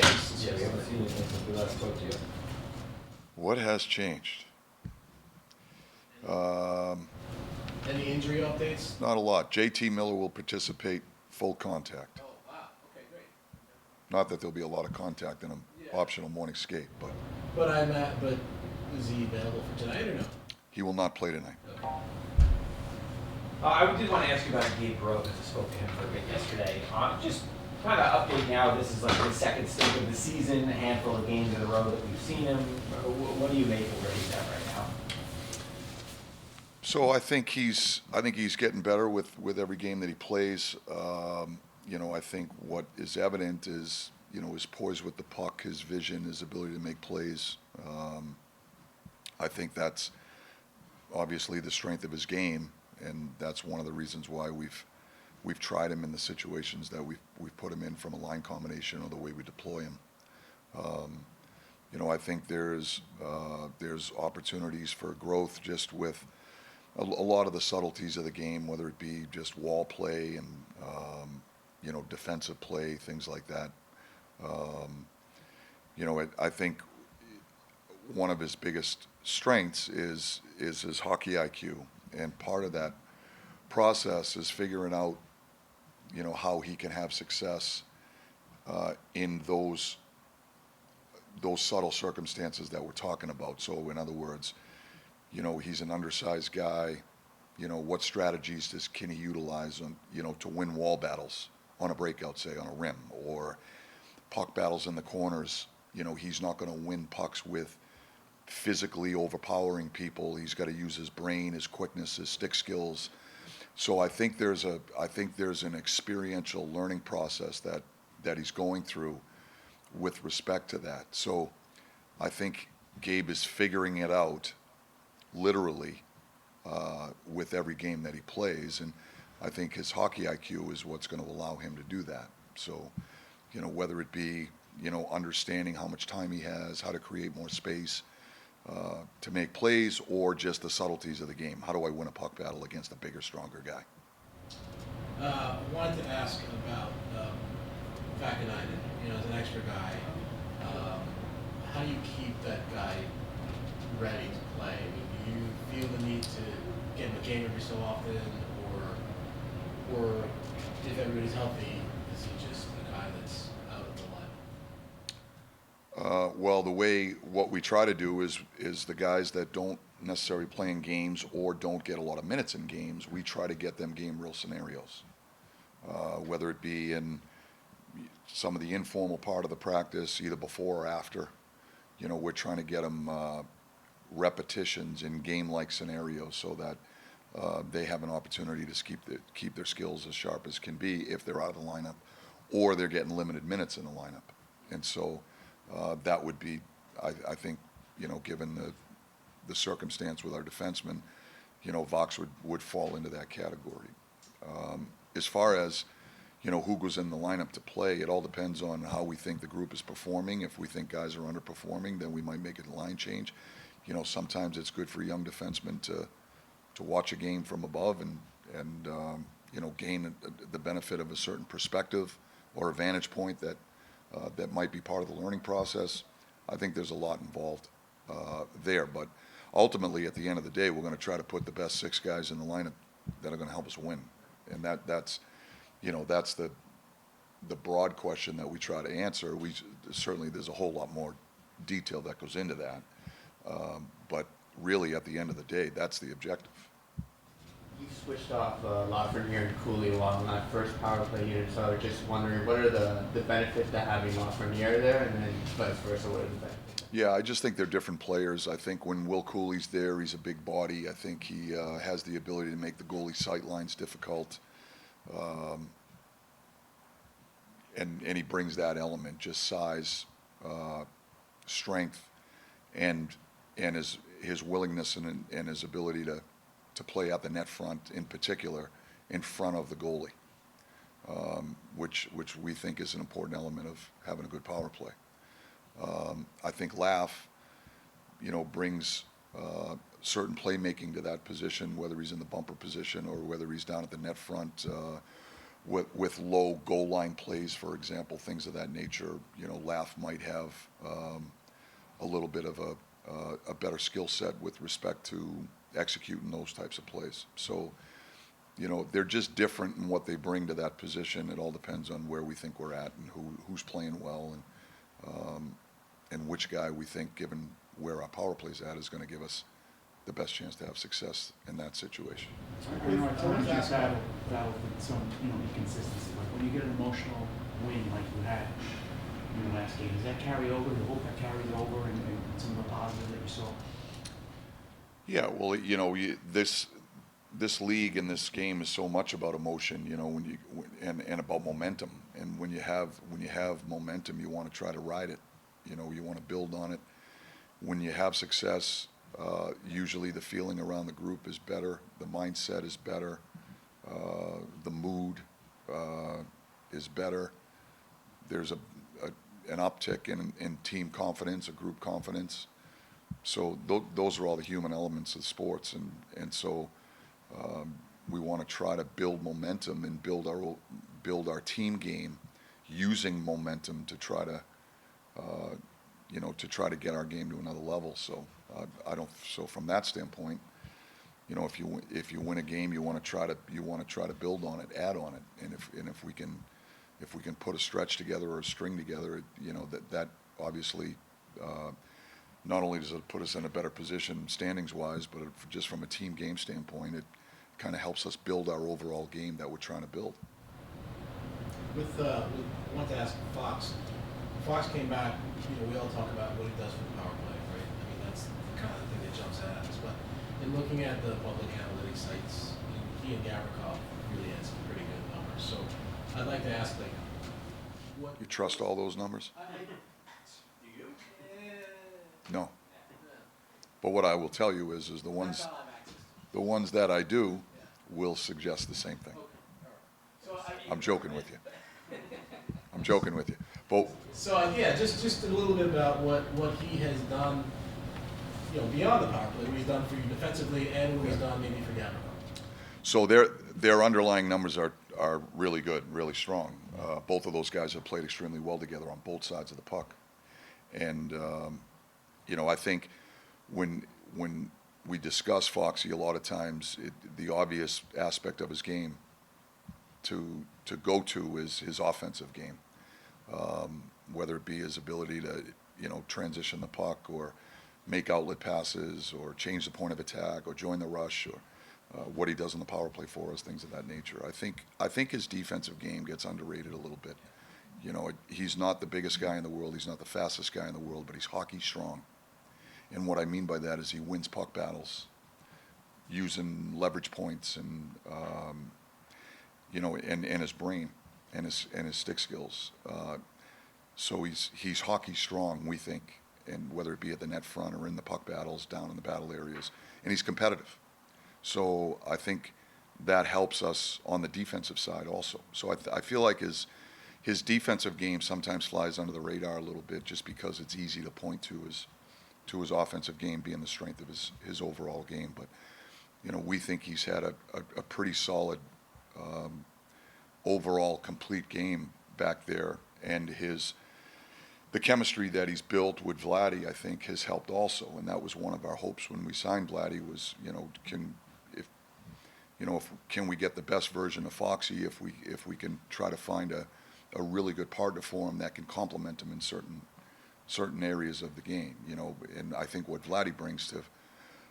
changed? Yeah, we haven't seen anything since we last spoke to you. What has changed? Any injury updates? Not a lot. JT Miller will participate full contact. Oh, wow. Okay, great. Not that there'll be a lot of contact in an optional morning skate, but But is he available for tonight or no? he will not play tonight. Okay. I did want to ask you about Gabriel because I spoke to him for a bit yesterday. Just kind of update now. This is like the second stint of the season, a handful of games in a row that we've seen him. What do you make of where he's at right now? So I think he's getting better with every game that he plays. I think what is evident is his poise with the puck, his vision, his ability to make plays. I think that's obviously the strength of his game, and that's one of the reasons why we've tried him in the situations that we've put him in from a line combination or the way we deploy him. I think there's opportunities for growth just with a lot of the subtleties of the game, whether it be just wall play and defensive play, things like that. I think one of his biggest strengths is his hockey IQ, and part of that process is figuring out how he can have success in those subtle circumstances that we're talking about. So in other words, he's an undersized guy. What strategies can he utilize to win wall battles on a breakout, say on a rim, or puck battles in the corners. He's not going to win pucks with physically overpowering people. He's got to use his brain, his quickness, his stick skills. So I think there's an experiential learning process that he's going through with respect to that. So I think Gabe is figuring it out literally with every game that he plays, and I think his hockey IQ is what's going to allow him to do that. So whether it be understanding how much time he has, how to create more space to make plays, or just the subtleties of the game. How do I win a puck battle against a bigger, stronger guy? I wanted to ask about Vakanainen, as an extra guy. How do you keep that guy ready to play? I mean, do you feel the need to get him a game every so often, or if everybody's healthy, is he just a guy that's out of the lineup? Well, what we try to do is the guys that don't necessarily play in games or don't get a lot of minutes in games, we try to get them game real scenarios, whether it be in some of the informal part of the practice, either before or after. We're trying to get them repetitions in game-like scenarios so that they have an opportunity to keep their skills as sharp as can be if they're out of the lineup or they're getting limited minutes in the lineup. And so that would be, I think, given the circumstance with our defensemen, Vox would fall into that category. As far as who goes in the lineup to play, it all depends on how we think the group is performing. If we think guys are underperforming, then we might make a line change. Sometimes it's good for young defensemen to watch a game from above and gain the benefit of a certain perspective or a vantage point that might be part of the learning process. I think there's a lot involved there, but ultimately at the end of the day, we're going to try to put the best six guys in the lineup that are going to help us win, and that's the broad question that we try to answer. Certainly there's a whole lot more detail that goes into that, but really at the end of the day, that's the objective. You switched off Lafreniere and Cooley along that first power play unit, so I was just wondering, what are the benefits to having Lafreniere there, and then vice versa, what are the benefits? Yeah, I just think they're different players. I think when Will Cooley's there, he's a big body. I think he has the ability to make the goalie sight lines difficult. And he brings that element, just size, strength, and his willingness and his ability to play at the net front, in particular, in front of the goalie, which we think is an important element of having a good power play. I think Laff, brings certain playmaking to that position, whether he's in the bumper position or whether he's down at the net front, with low goal line plays, for example, things of that nature. You know, Lath might have a little bit of a better skill set with respect to executing those types of plays. So, you know, they're just different in what they bring to that position. It all depends on where we think we're at and who's playing well, and which guy we think, given where our power play's at, is going to give us the best chance to have success in that situation. I know at times you battle with some, inconsistency. Like when you get an emotional win like you had in the last game, does that carry over? Do you hope that carries over and some of the positives that you saw? Yeah, well, this league and this game is so much about emotion, and about momentum. And when you have momentum, you want to try to ride it. You want to build on it. When you have success, usually the feeling around the group is better, the mindset is better, the mood is better. There's an uptick in team confidence, a group confidence. So those are all the human elements of sports, and so we want to try to build momentum and build our team game using momentum to try to get our game to another level. So So from that standpoint, if you win a game, you want to try to build on it, add on it, and if we can put a stretch together or a string together, that obviously. Not only does it put us in a better position standings-wise, but just from a team game standpoint, it kind of helps us build our overall game that we're trying to build. I want to ask Fox. Fox came back. We all talk about what he does for the power play, right? I mean, that's the kind of thing that jumps out at us. But in looking at the public analytics sites, he and Gabriel really had some pretty good numbers. So I'd like to ask, what You trust all those numbers? No. But what I will tell you is the ones that I do will suggest the same thing. I'm joking with you. But so just a little bit about what he has done, beyond the power play, what he's done for you defensively and what he's done maybe for Gabriel. So their underlying numbers are really good, really strong. Both of those guys have played extremely well together on both sides of the puck, and. I think when we discuss Foxy, a lot of times the obvious aspect of his game to go to is his offensive game, whether it be his ability to transition the puck or make outlet passes or change the point of attack or join the rush or what he does in the power play for us, things of that nature. I think his defensive game gets underrated a little bit. He's not the biggest guy in the world. He's not the fastest guy in the world, but he's hockey strong. And what I mean by that is he wins puck battles using leverage points and his brain and his stick skills. So he's hockey strong, we think, and whether it be at the net front or in the puck battles, down in the battle areas, and he's competitive. So I think that helps us on the defensive side also. So I feel like his defensive game sometimes flies under the radar a little bit just because it's easy to point to his offensive game being the strength of his overall game. But, we think he's had a pretty solid overall complete game back there. And the chemistry that he's built with Vladdy, I think, has helped also. And that was one of our hopes when we signed Vladdy was, can we get the best version of Foxy if we can try to find a really good partner for him that can complement him in certain areas of the game, and I think what Vladdy brings to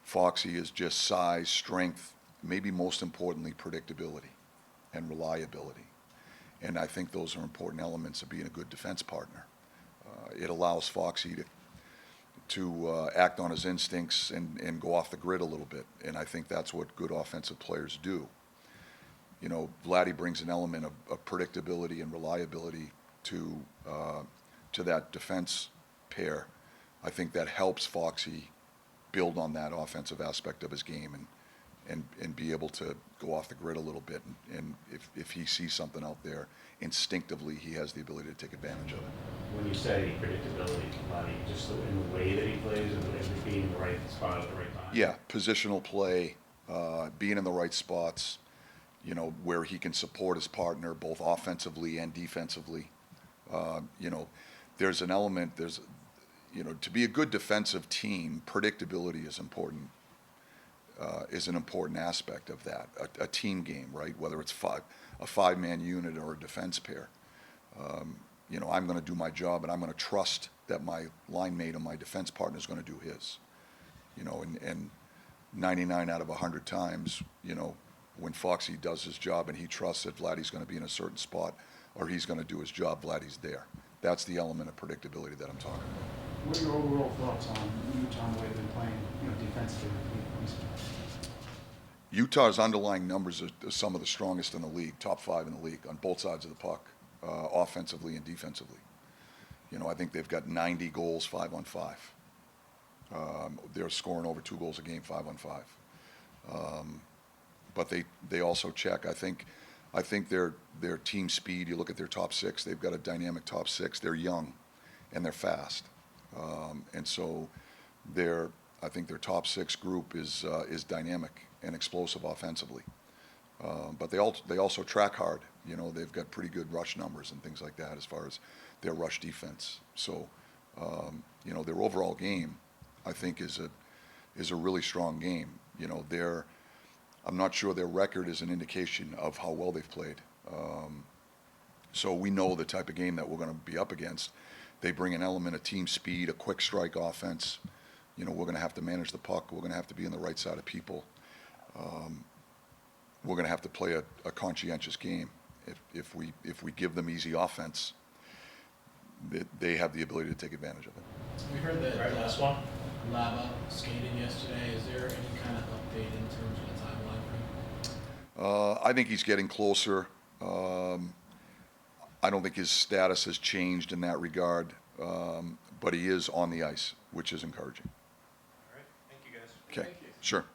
Foxy is just size, strength, maybe most importantly, predictability and reliability. And I think those are important elements of being a good defense partner. It allows Foxy to act on his instincts and go off the grid a little bit, and I think that's what good offensive players do. Vladdy brings an element of predictability and reliability to that defense pair. I think that helps Foxy build on that offensive aspect of his game and be able to go off the grid a little bit. And if he sees something out there, instinctively he has the ability to take advantage of it. When you say predictability, just in the way that he plays and being in the right spot at the right time? Yeah, positional play, being in the right spots, you know, where he can support his partner both offensively and defensively. You know, there's an element, you know, to be a good defensive team, predictability is important, is an important aspect of that. A team game, right? Whether it's a five-man unit or a defense pair. You know, I'm going to do my job, and I'm going to trust that my line mate or my defense partner is going to do his. You know, and 99 out of 100 times, you know, when Foxy does his job and he trusts that Vladdy's going to be in a certain spot or he's going to do his job, Vladdy's there. That's the element of predictability that I'm talking about. What are your overall thoughts on Utah and the way they've been playing, you know, defensively recently? Utah's underlying numbers are some of the strongest in the league, top 5 in the league on both sides of the puck, offensively and defensively. You know, I think they've got 90 goals 5-on-5. They're scoring over 2 goals a game 5-on-5. But they also check. I think their team speed. You look at their top 6. They've got a dynamic top 6. They're young, and they're fast, and so I think their top 6 group is dynamic and explosive offensively. But they also track hard. You know, they've got pretty good rush numbers and things like that as far as their rush defense. So, you know, their overall game, I think, is a really strong game. You know, I'm not sure their record is an indication of how well they've played. So we know the type of game that we're going to be up against. They bring an element of team speed, a quick strike offense. You know, we're going to have to manage the puck. We're going to have to be on the right side of people. We're going to have to play a conscientious game. If we give them easy offense, they have the ability to take advantage of it. We heard that Right, last one. Lava skated yesterday. Is there any kind of update in terms of the timeline for him? I think he's getting closer. I don't think his status has changed in that regard, but he is on the ice, which is encouraging. All right, thank you guys. Okay, sure.